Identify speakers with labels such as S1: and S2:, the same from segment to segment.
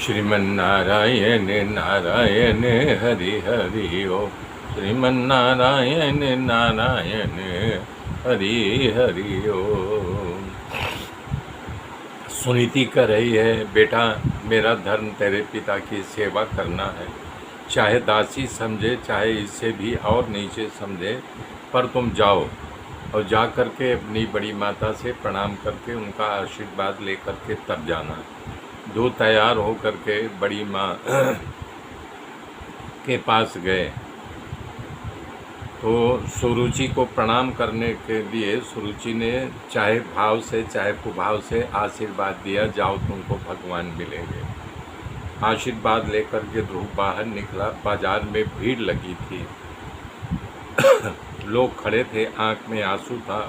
S1: श्रीमन्नारायण नारायण हरि हरि ओम। श्रीमन्नारायण नारायण हरि हरि ओम। सुनीति कह रही है, बेटा मेरा धर्म तेरे पिता की सेवा करना है, चाहे दासी समझे चाहे इससे भी और नीचे समझे, पर तुम जाओ और जा कर के अपनी बड़ी माता से प्रणाम करके उनका आशीर्वाद लेकर के तब जाना। दो तैयार हो कर के बड़ी माँ के पास गए तो सुरुचि को प्रणाम करने के लिए सुरुचि ने चाहे भाव से चाहे कुभाव से आशीर्वाद दिया, जाओ तुमको भगवान मिलेंगे। आशीर्वाद लेकर के ध्रुव बाहर निकला। बाजार में भीड़ लगी थी, लोग खड़े थे, आंख में आंसू था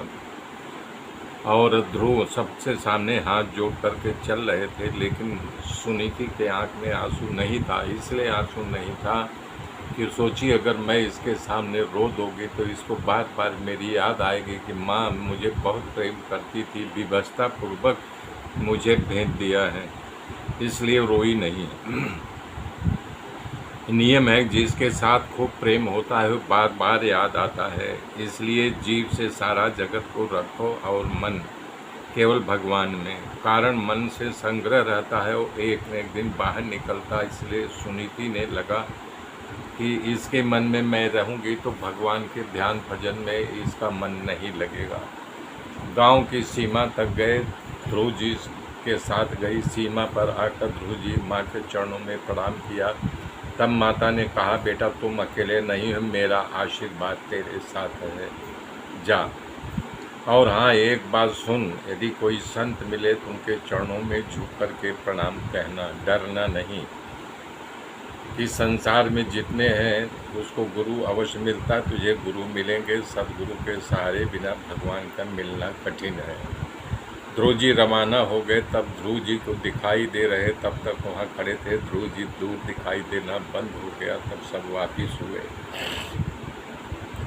S1: और ध्रुव सबसे सामने हाथ जोड़ करके चल रहे थे, लेकिन सुनीति के आंख में आंसू नहीं था। इसलिए आंसू नहीं था कि सोची अगर मैं इसके सामने रो दोगी तो इसको बार बार मेरी याद आएगी कि माँ मुझे बहुत प्रेम करती थी, विवशता पूर्वक मुझे भेज दिया है, इसलिए रोई नहीं। नियम है, जिसके साथ खूब प्रेम होता है वो बार बार याद आता है, इसलिए जीव से सारा जगत को रखो और मन केवल भगवान में। कारण मन से संग्रह रहता है, वो एक न एक दिन बाहर निकलता। इसलिए सुनीति ने लगा कि इसके मन में मैं रहूंगी तो भगवान के ध्यान भजन में इसका मन नहीं लगेगा। गांव की सीमा तक गए, ध्रुव जी के साथ गई। सीमा पर आकर ध्रुव जी माँ के चरणों में प्रणाम किया। तब माता ने कहा, बेटा तुम अकेले नहीं हो, मेरा आशीर्वाद तेरे साथ है, जा। और हाँ, एक बात सुन, यदि कोई संत मिले तो उनके चरणों में झुक कर के प्रणाम कहना, डरना नहीं। कि संसार में जितने हैं उसको गुरु अवश्य मिलता, तुझे गुरु मिलेंगे। सदगुरु के सहारे बिना भगवान का मिलना कठिन है। ध्रुव जी रवाना हो गए। तब ध्रुव जी को दिखाई दे रहे, तब तक वहाँ खड़े थे। ध्रुव जी दूर दिखाई देना बंद हो गया, तब सब वापिस हुए।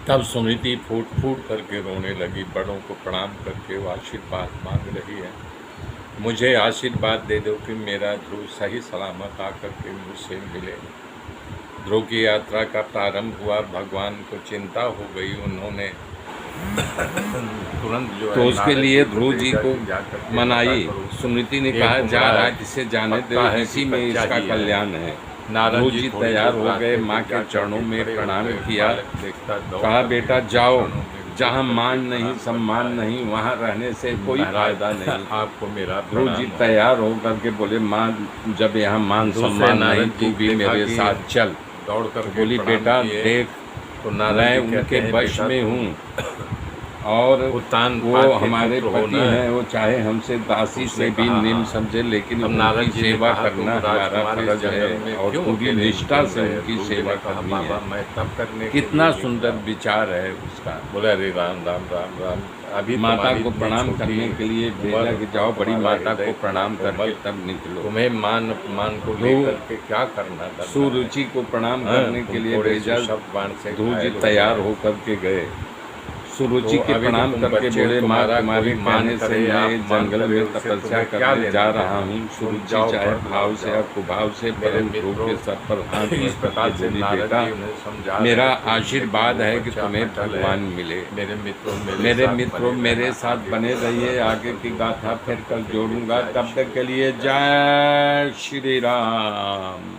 S1: तब सुनीति फूट फूट करके रोने लगी, बड़ों को प्रणाम करके वो आशीर्वाद मांग रही है, मुझे आशीर्वाद दे दो कि मेरा ध्रुव सही सलामत आकर के मुझसे मिले। ध्रुव की यात्रा का प्रारंभ हुआ। भगवान को चिंता हो गई, उन्होंने तुरंत जो तो उसके लिए ध्रुव जी को मनाई। सुनीति ने कहा, जा रहा है जिसे जाने दे, इसी में इसका कल्याण है। ध्रुव जी तैयार हो गए, माँ के चरणों में प्रणाम किया, कहा बेटा जाओ, जहाँ मान नहीं सम्मान नहीं वहाँ रहने से कोई फायदा नहीं। आपको मेरा ध्रुव जी तैयार हो करके बोले, माँ जब यहाँ मान सम्मान नहीं तू भी मेरे साथ चल। दौड़ कर बोली, बेटा देख तो मैं उनके वश में हूँ और वो हमारे पति हैं, वो चाहे हमसे दासी से भी निम्न समझे, लेकिन उनकी सेवा करना हमारा फर्ज है और पूरी निष्ठा से उनकी सेवा करनी है। कितना सुंदर विचार है उसका। बोले अरे राम राम राम राम। अभी माता को प्रणाम करने के लिए भेजा कि जाओ बड़ी माता को प्रणाम करके तब निकलो, तुम्हें मान अपमान को लेकर के क्या करना था। सुरुचि को प्रणाम करने के लिए भेजा, ध्रुव जी तैयार होकर के गए। सुरुचि के प्रणाम करके बोले, माँ तुम्हारी कहने से मैं जंगल में तपस्या करने जा रहा हूँ। सुरुचि चाहे भाव से या कुभाव से परम ध्रुव के सर पर हाथ इस प्रकार से बेटा मेरा आशीर्वाद है कि तुम्हें भगवान मिले। मेरे मित्रों मेरे साथ बने रहिए, आगे की गाथा फिर कल जोड़ूंगा। तब तक के लिए जय श्री राम।